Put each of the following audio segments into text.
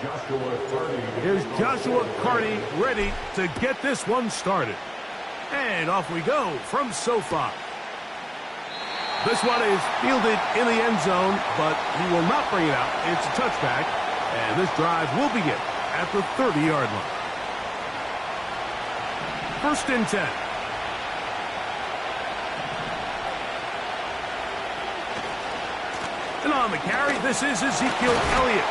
Here's Joshua Carty ready to get this one started. And off we go from SoFi. This one is fielded in the end zone, but he will not bring it out. It's a touchback, and this drive will begin at the 30-yard line. 1st and 10. And on the carry, this is Ezekiel Elliott.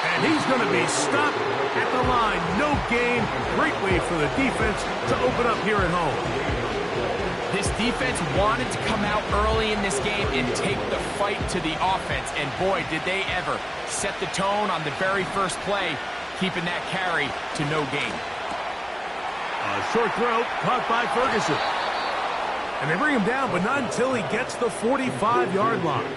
And he's going to be stopped at the line. No gain. Great way for the defense to open up here at home. This defense wanted to come out early in this game and take the fight to the offense. And boy, did they ever set the tone on the very first play, keeping that carry to no gain. A short throw caught by Ferguson. And they bring him down, but not until he gets the 45-yard line.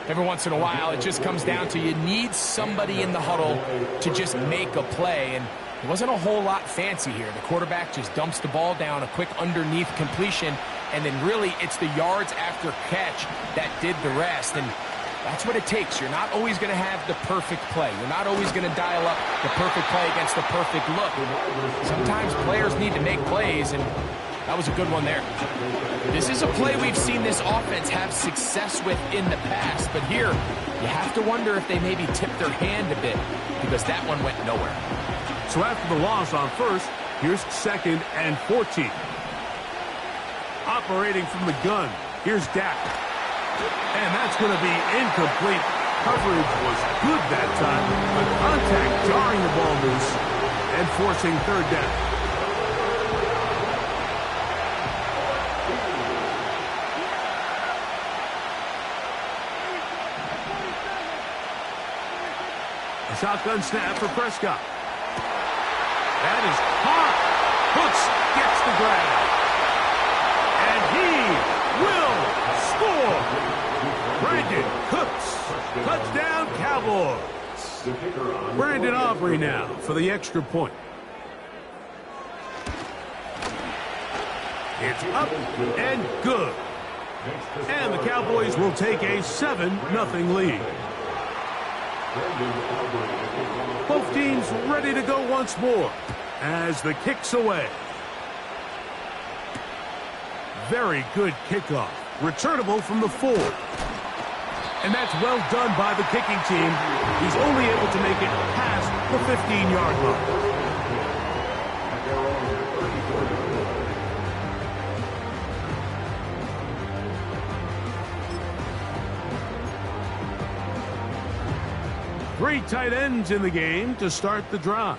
Every once in a while, it just comes down to you need somebody in the huddle to just make a play. And it wasn't a whole lot fancy here. The quarterback just dumps the ball down, a quick underneath completion, and then really it's the yards after catch that did the rest. And that's what it takes. You're not always going to have the perfect play. You're not always going to dial up the perfect play against the perfect look. Sometimes players need to make plays, and that was a good one there. This is a play we've seen this offense have success with in the past, but here you have to wonder if they maybe tipped their hand a bit because that one went nowhere. So after the loss on first, here's 2nd and 14. Operating from the gun, here's Dak. And that's going to be incomplete. Coverage was good that time, but contact jarring the ball loose and forcing 3rd down. A shotgun snap for Prescott. That is hot. Hooks gets the grab. And he will score. Brandon Cooks. Touchdown, Cowboys. Brandon Aubrey now for the extra point. It's up and good. And the Cowboys will take a 7-0 lead. Both teams ready to go once more as the kick's away. Very good kickoff. Returnable from the 4. And that's well done by the kicking team. He's only able to make it past the 15-yard line. Three tight ends in the game to start the drive.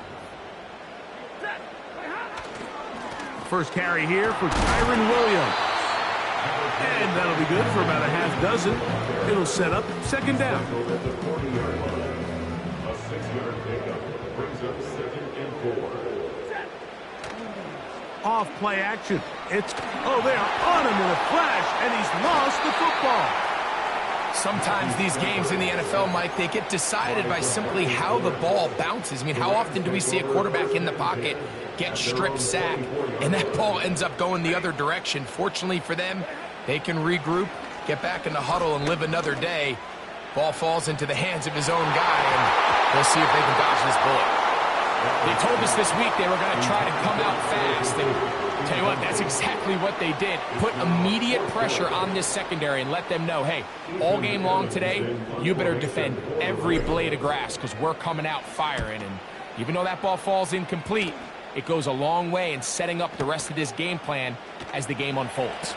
First carry here for Kyren Williams. And that'll be good for about a half dozen. It'll set up 2nd down. A 6-yard pickup brings up 2nd and 4. Off play action. It's, they are on him in a flash, and he's lost the football. Sometimes these games in the NFL, Mike, they get decided by simply how the ball bounces. I mean, how often do we see a quarterback in the pocket get strip sack, and that ball ends up going the other direction? Fortunately for them, they can regroup, get back in the huddle, and live another day. Ball falls into the hands of his own guy, and we'll see if they can dodge this bullet. They told us this week they were going to try to come out fast, and tell you what, that's exactly what they did. Put immediate pressure on this secondary and let them know, hey, all game long today, you better defend every blade of grass because we're coming out firing. And even though that ball falls incomplete, it goes a long way in setting up the rest of this game plan as the game unfolds.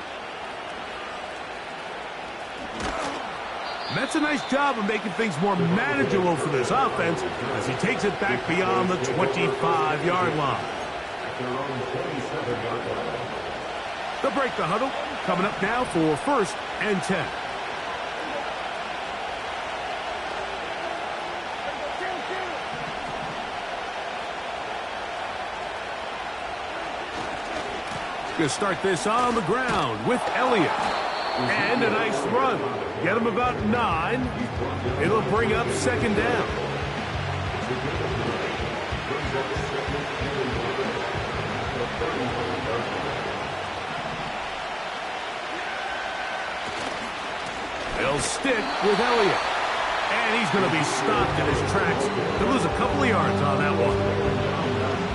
And that's a nice job of making things more manageable for this offense as he takes it back beyond the 25-yard line. They'll break the huddle. Coming up now for 1st and 10. Going to start this on the ground with Elliott. And a nice run. Get him about 9. It'll bring up 2nd down. They'll stick with Elliott. And he's going to be stopped in his tracks. He'll lose a couple of yards on that one.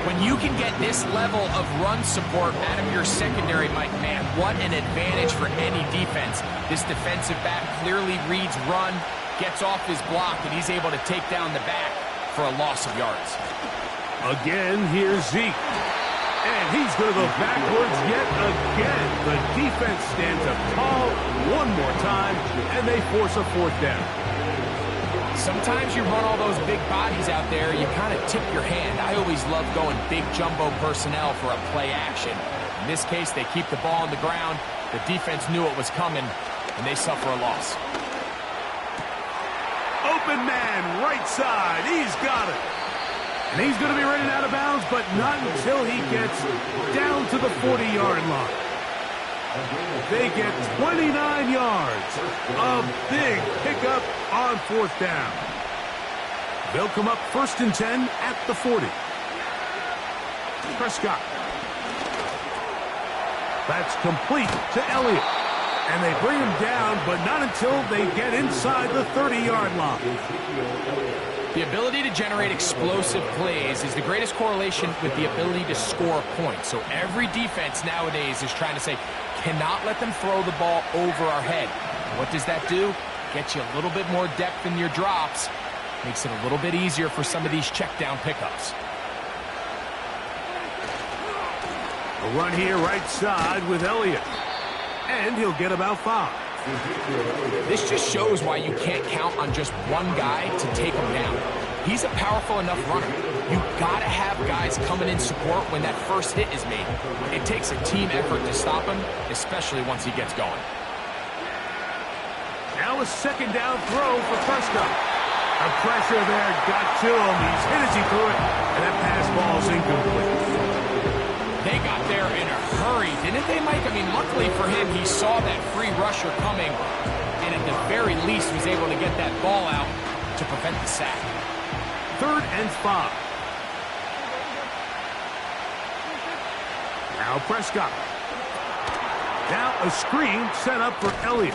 When you can get this level of run support out of your secondary, Mike, man, what an advantage for any defense. This defensive back clearly reads run, gets off his block, and he's able to take down the back for a loss of yards. Again, here's Zeke. And he's going to go backwards yet again. The defense stands up tall one more time, and they force a fourth down. Sometimes you run all those big bodies out there, you kind of tip your hand. I always love going big jumbo personnel for a play action. In this case, they keep the ball on the ground. The defense knew it was coming, and they suffer a loss. Open man, right side. He's got it. And he's going to be running out of bounds, but not until he gets down to the 40-yard line. They get 29 yards. A big pickup on fourth down. They'll come up 1st and 10 at the 40. Prescott. That's complete to Elliott. And they bring him down, but not until they get inside the 30-yard line. The ability to generate explosive plays is the greatest correlation with the ability to score points. So every defense nowadays is trying to say, cannot let them throw the ball over our head. What does that do? Get you a little bit more depth in your drops. Makes it a little bit easier for some of these check down pickups. A run here right side with Elliott. And he'll get about 5. This just shows why you can't count on just one guy to take him down. He's a powerful enough runner. You've got to have guys coming in support when that first hit is made. It takes a team effort to stop him, especially once he gets going. Now a second down throw for Prescott. The pressure there got to him. He's hit as he threw it, and that pass ball's incomplete. They got there in a hurry, didn't they, Mike? I mean, luckily for him, he saw that free rusher coming, and at the very least was able to get that ball out to prevent the sack. 3rd and 5. Now Prescott. Now a screen set up for Elliott.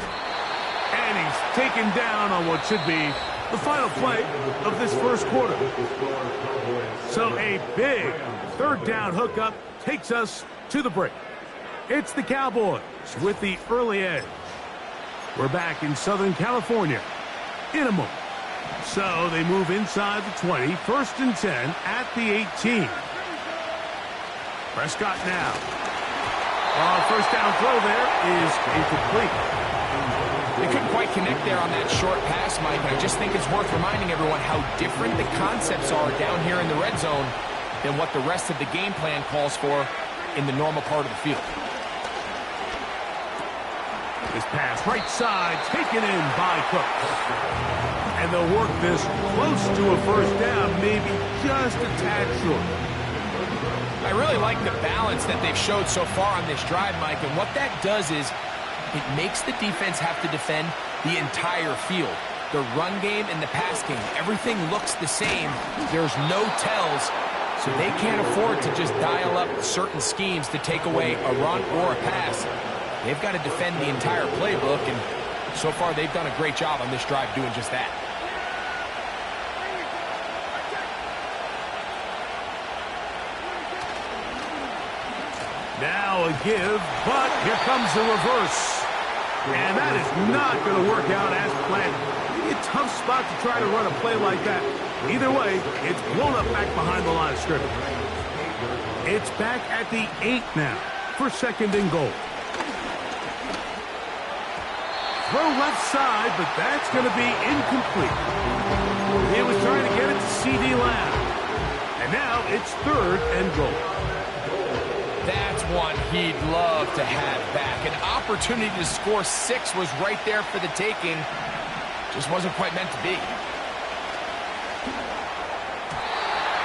And he's taken down on what should be the final play of this first quarter. So a big 3rd down hookup takes us to the break. It's the Cowboys with the early edge. We're back in Southern California in a moment. So they move inside the 20, 1st and 10 at the 18. Prescott now. First down throw there is incomplete. They couldn't quite connect there on that short pass, Mike, and I just think it's worth reminding everyone how different the concepts are down here in the red zone than what the rest of the game plan calls for in the normal part of the field. This pass right side taken in by Cook. And they'll work this close to a first down, maybe just a tad short. I really like the balance that they've showed so far on this drive, Mike, and what that does is it makes the defense have to defend the entire field. The run game and the pass game, everything looks the same. There's no tells. So they can't afford to just dial up certain schemes to take away a run or a pass. They've got to defend the entire playbook, and so far they've done a great job on this drive doing just that. Now a give, but here comes the reverse. And that is not going to work out as planned. A tough spot to try to run a play like that. Either way, it's blown up back behind the line of scrimmage. It's back at the 8 now for 2nd and goal. Throw left side, but that's going to be incomplete. He was trying to get it to C.D. Lamb. And now it's 3rd and goal. That's one he'd love to have back. An opportunity to score 6 was right there for the taking. Just wasn't quite meant to be.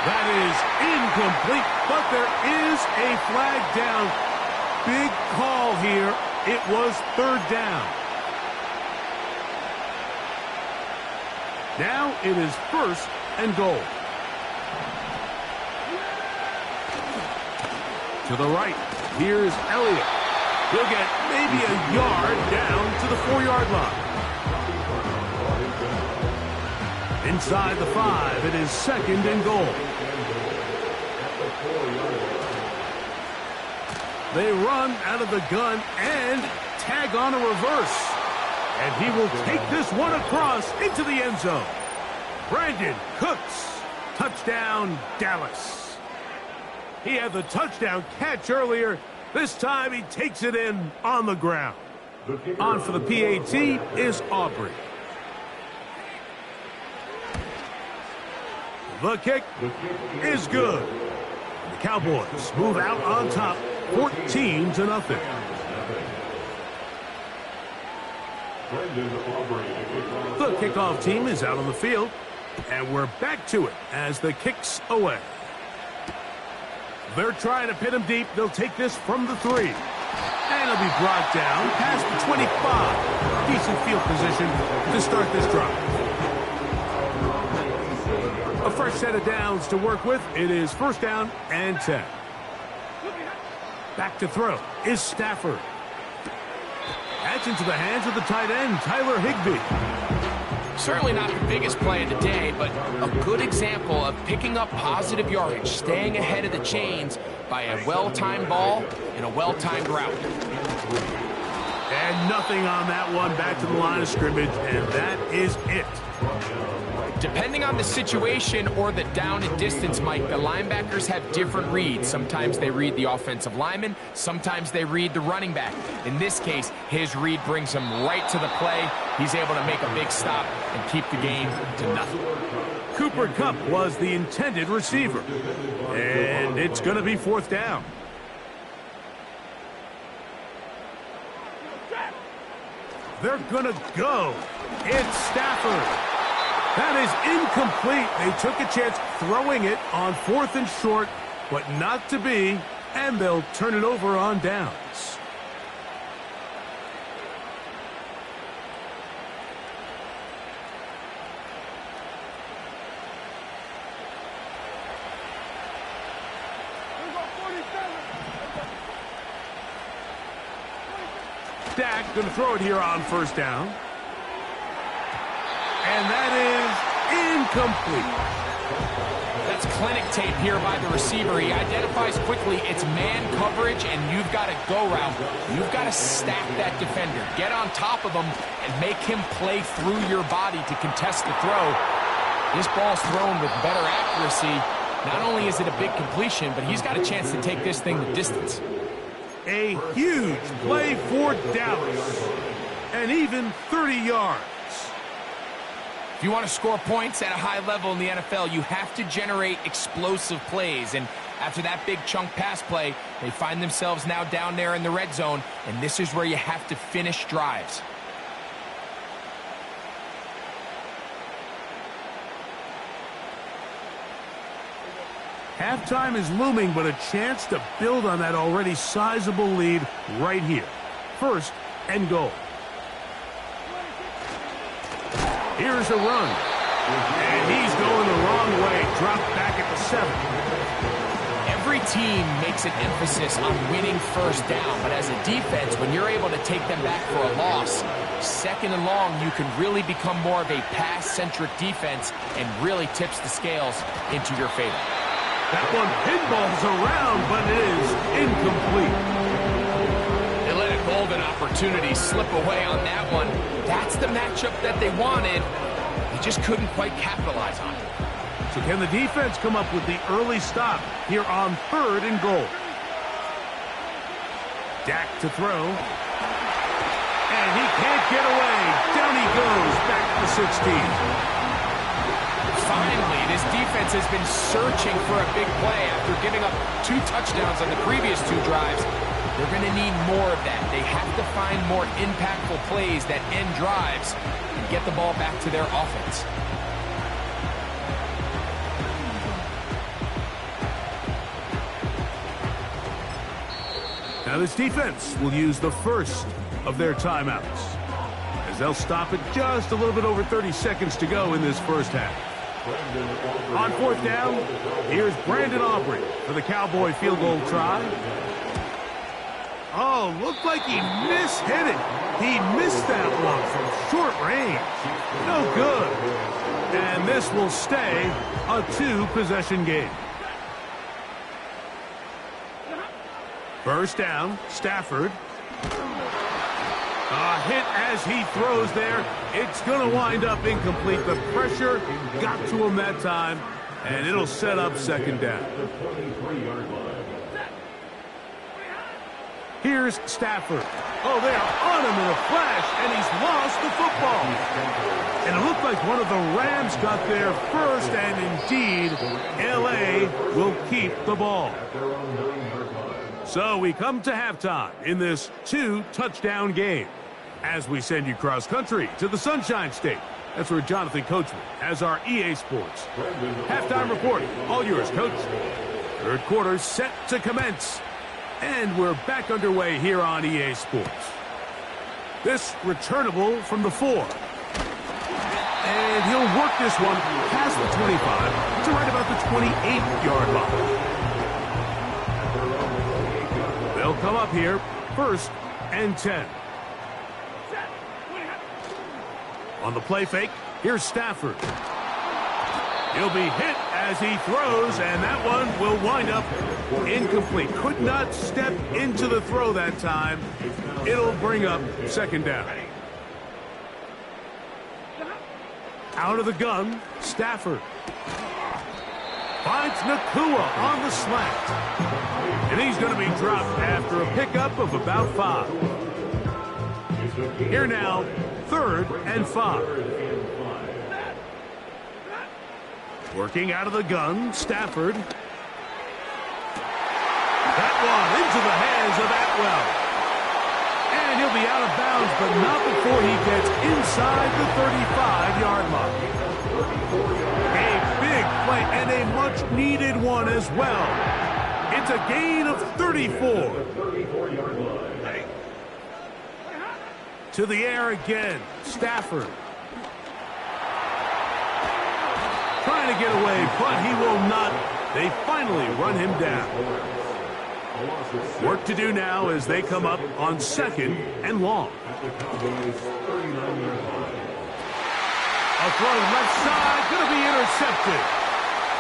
That is incomplete, but there is a flag down. Big call here. It was 3rd down. Now it is 1st and goal. To the right, here's Elliott. He'll get maybe a yard down to the 4-yard line. Inside the 5, it is 2nd and goal. They run out of the gun and tag on a reverse. And he will take this one across into the end zone. Brandon Cooks. Touchdown, Dallas. He had the touchdown catch earlier. This time he takes it in on the ground. On for the PAT is Aubrey. The kick is good. The Cowboys move out on top, 14-0. The kickoff team is out on the field, and we're back to it as the kick's away. They're trying to pin him deep. They'll take this from the 3. And he'll be brought down past the 25. Decent field position to start this drive. A fresh set of downs to work with. It is 1st down and 10. Back to throw is Stafford. That's into the hands of the tight end, Tyler Higbee. Certainly not the biggest play of the day, but a good example of picking up positive yardage, staying ahead of the chains by a well-timed ball and a well-timed route. And nothing on that one, back to the line of scrimmage, and that is it. Depending on the situation or the down and distance, Mike, the linebackers have different reads. Sometimes they read the offensive lineman, sometimes they read the running back. In this case, his read brings him right to the play. He's able to make a big stop and keep the game to nothing. Cooper Kupp was the intended receiver. And it's going to be 4th down. They're going to go. It's Stafford. That is incomplete. They took a chance throwing it on 4th and short, but not to be, and they'll turn it over on downs. Dak going to throw it here on 1st down. And that is incomplete. That's clinic tape here by the receiver. He identifies quickly it's man coverage, and you've got a go route. You've got to stack that defender. Get on top of him and make him play through your body to contest the throw. This ball's thrown with better accuracy. Not only is it a big completion, but he's got a chance to take this thing the distance. A huge play for Dallas. And even 30 yards. If you want to score points at a high level in the NFL, you have to generate explosive plays. And after that big chunk pass play, they find themselves now down there in the red zone. And this is where you have to finish drives. Halftime is looming, but a chance to build on that already sizable lead right here. 1st and goal. Here's a run. And he's going the wrong way. Dropped back at the 7. Every team makes an emphasis on winning 1st down, but as a defense, when you're able to take them back for a loss, 2nd and long, you can really become more of a pass-centric defense and really tips the scales into your favor. That one pinballs around, but it is incomplete. They let a golden opportunity slip away on that one. That's the matchup that they wanted. They just couldn't quite capitalize on it. So can the defense come up with the early stop here on 3rd and goal? Dak to throw. And he can't get away. Down he goes, back to the 16. Finally, this defense has been searching for a big play after giving up 2 touchdowns on the previous 2 drives. They're going to need more of that. They have to find more impactful plays that end drives and get the ball back to their offense. Now this defense will use the first of their timeouts, as they'll stop it just a little bit over 30 seconds to go in this 1st half. On 4th down, here's Brandon Aubrey for the Cowboy field goal try. Oh, looked like he mishit it. He missed that one from short range. No good. And this will stay a 2-possession game. First down, Stafford. A hit as he throws there. It's going to wind up incomplete. The pressure got to him that time, and it'll set up second down. Here's Stafford. Oh, they are on him in a flash, and he's lost the football. And it looked like one of the Rams got there first, and indeed, L.A. will keep the ball. So we come to halftime in this 2-touchdown game as we send you cross-country to the Sunshine State. That's where Jonathan Coachman has our EA Sports halftime report. All yours, Coach. Third quarter set to commence. And we're back underway here on EA Sports. This returnable from the 4. And he'll work this one past the 25 to right about the 28-yard line. They'll come up here, 1st and 10. On the play fake, here's Stafford. He'll be hit as he throws, and that one will wind up incomplete. Could not step into the throw that time. It'll bring up second down. Out of the gun, Stafford. Finds Nacua on the slant. And he's going to be dropped after a pickup of about 5. Here now, 3rd and 5. Working out of the gun, Stafford. That one into the hands of Atwell. And he'll be out of bounds, but not before he gets inside the 35-yard mark. A big play and a much-needed one as well. It's a gain of 34. To the air again, Stafford. Trying to get away, but he will not. They finally run him down. Work to do now as they come up on 2nd and long. A throw left side, going to be intercepted.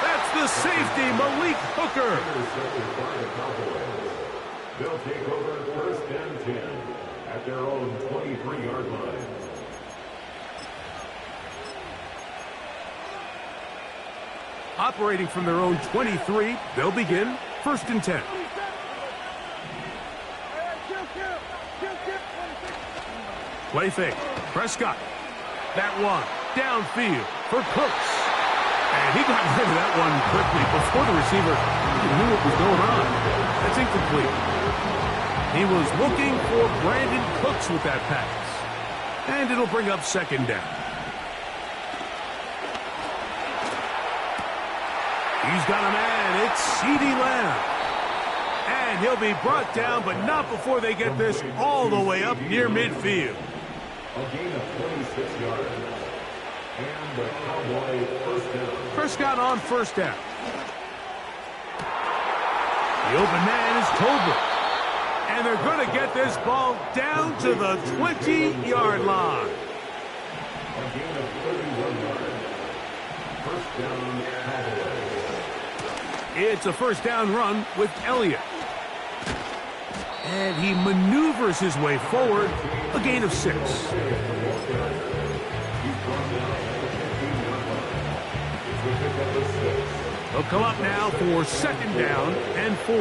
That's the safety, Malik Hooker. They'll take over 1st and 10 at their own 23-yard line. Operating from their own 23, they'll begin 1st and 10. Play fake. Prescott. That one downfield for Cooks. And he got rid of that one quickly before the receiver even knew what was going on. That's incomplete. He was looking for Brandon Cooks with that pass. And it'll bring up second down. He's got a man. It's CeeDee Lamb. And he'll be brought down, but not before they get this all the way up near midfield. A gain of 26 yards. And the Cowboy 1st down. Prescott on 1st down. The open man is Tolbert. And they're going to get this ball down to the 20-yard line. A gain of 31 yards. 1st down, Cowboy. It's a 1st down run with Elliott. And he maneuvers his way forward. A gain of 6. They'll come up now for 2nd down and 4.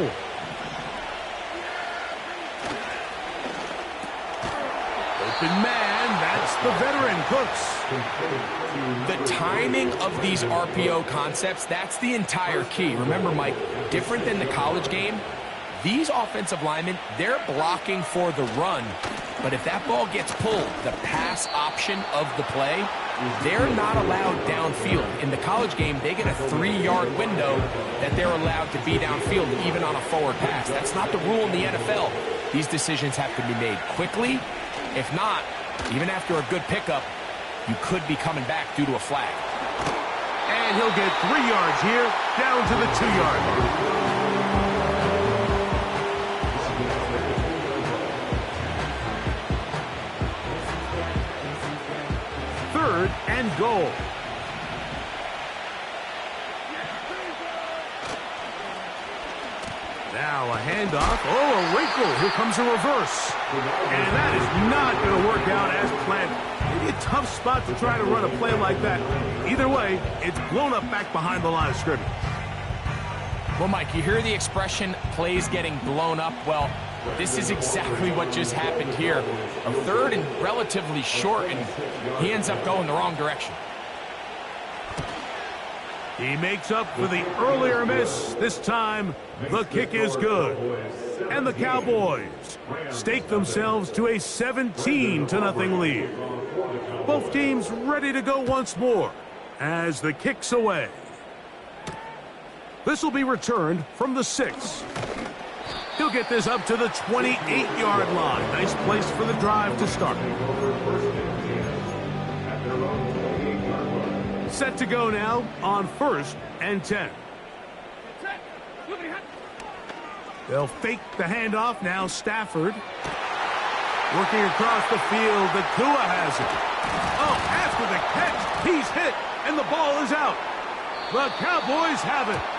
Open man, that's the veteran Cooks. The timing of these RPO concepts, that's the entire key. Remember, Mike, different than the college game, these offensive linemen, they're blocking for the run. But if that ball gets pulled, the pass option of the play, they're not allowed downfield. In the college game, they get a 3-yard window that they're allowed to be downfield, even on a forward pass. That's not the rule in the NFL. These decisions have to be made quickly. If not, even after a good pickup, you could be coming back due to a flag. And he'll get 3 yards here, down to the 2-yard line. 3rd and goal. Now a handoff. Oh, a wrinkle. Here comes a reverse. And that is not going to work out as planned. Maybe a tough spot to try to run a play like that. Either way, it's blown up back behind the line of scrimmage. Well, Mike, you hear the expression, plays getting blown up. Well, this is exactly what just happened here. A third and relatively short, and he ends up going the wrong direction. He makes up for the earlier miss. This time, the kick is good. And the Cowboys stake themselves to a 17-0 lead. Both teams ready to go once more as the kick's away. This will be returned from the 6. He'll get this up to the 28-yard line. Nice place for the drive to start. Set to go now on 1st and 10. They'll fake the handoff. Now Stafford. Working across the field. Nakua has it. Oh, after the catch, he's hit, and the ball is out. The Cowboys have it.